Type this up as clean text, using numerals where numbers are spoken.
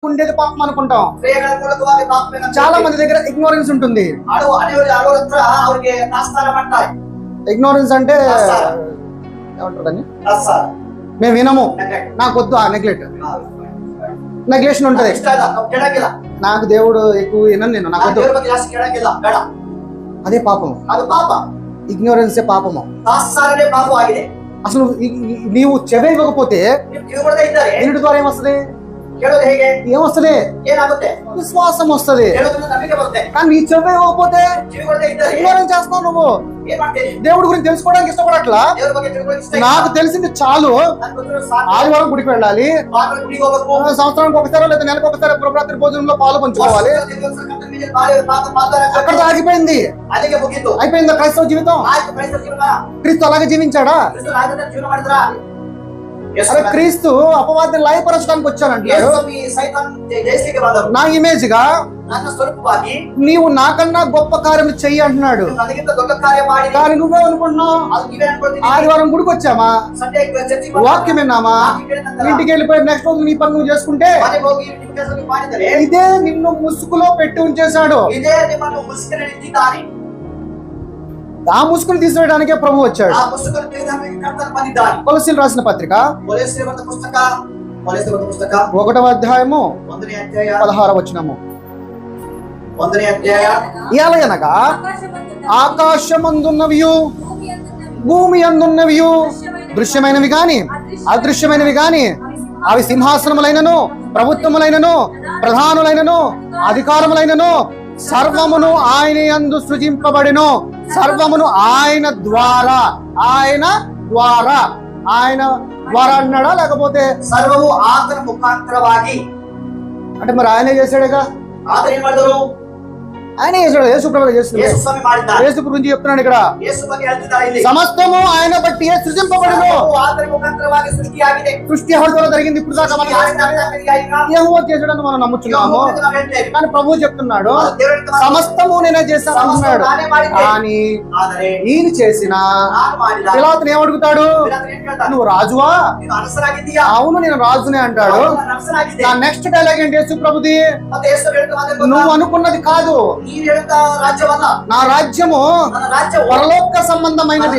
ఉండేది పాపం అనుకుంటాం. చాలా మంది దగ్గర ఇగ్నోరెన్స్ ఉంటుంది. ఇగ్నోరెన్స్ అంటే ఏమంటారు, మేము వినము, నాకు వద్దు, నెగ్లెక్ట్, నెగ్లెక్షన్ ఉంటది. నాకు దేవుడు ఎక్కువ వినను, నేను నాకు వద్దు, అదే పాపము. ఇగ్నోరెన్సే పాపము. అసలు నీవు చెవి ఇవ్వకపోతే వినుడి ద్వారా ఏమొస్తుంది? ఏమొస్తుంది? విశ్వాసం వస్తుంది. కానీ నీ చెవి ఇవ్వకపోతే ఇగ్నోరెన్స్ చేస్తావు నువ్వు. దేవుడి గురించి తెలుసుకోవడానికి ఇష్టపడట్లా. నాకు తెలిసింది చాలు, ఆదివారం గుడికి వెళ్ళాలి, సంవత్సరానికి ఒకసారి లేదా నెలకు ఒకసారి ప్రభురాత్రి భోజనంలో పాలు పంచుకోవాలి, అక్కడ ఆగిపోయింది. అయిపోయిందా క్రైస్తవ జీవితం? క్రీస్తు అలాగే జీవించాడా? క్రీస్తు అపవాదిని లయపరచడానికి వచ్చానంటాడు. నా ఇమేజ్ గా నీవు నాకన్నా గొప్ప కార్యం చెయ్యి అంటున్నాడు. కానీ నువ్వే అనుకుంటున్నావు ఆదివారం గుడికి వచ్చామా, వాక్యం విన్నామా, ఇంటికి వెళ్ళిపోయి నెక్స్ట్ రోజు నీ పని నువ్వు చేసుకుంటే ఇదే నిన్ను ముసుగులో పెట్టి ఉంచేశాడు. ఆ ముసుగును తీసివేయడానికే ప్రభు వచ్చాడు. కొలస్సీలు రాసిన పత్రిక 1వ అధ్యాయము 16వ వచనము. ఎలాగనగా ఆకాశమందున్నవియు భూమి అందున్నవియు దృశ్యమైనవి గాని అదృశ్యమైనవి గాని అవి సింహాసనములైనను ప్రభుత్వములైనను ప్రధానులైనను అధికారములైనను సర్వమును ఆయన యందు సృజింపబడిను. సర్వమును ఆయన ద్వారా, ఆయన ద్వారా, ఆయన ద్వారా అన్నాడా, లేకపోతే సర్వము ఆతన ముఖాంతరವಾಗಿ అంటే మరి ఆయనే చేశాడుగా. ఆతన ఏం ಮಾಡಿದರು? ఆయన చేశాడు. యేసు ప్రభు చేస్తున్నాడు. యేసు గురించి చెప్తున్నాడు ఇక్కడ. సమస్తము ఆయన బట్టి సృజింపబడును. సృష్టి ఎవరి ద్వారా జరిగింది? ఇప్పుడు దాకా మనం యెహోవా చేశాడని మనం నమ్ముతున్నాము. కానీ ప్రభు చెప్తున్నాడు సమస్తము నేనే చేశాను అంటున్నాడు. కానీ ఈయన చేసిన పిలాతుని ఏమడుగుతాడు? నువ్వు రాజువా? అవును, నేను రాజునే అంటాడు. నా నెక్స్ట్ డైలాగ్ ఏంటి యేసు ప్రభుది? నువ్వు అనుకున్నది కాదు, నా రాజ్యము పరలోక సంబంధమైనది.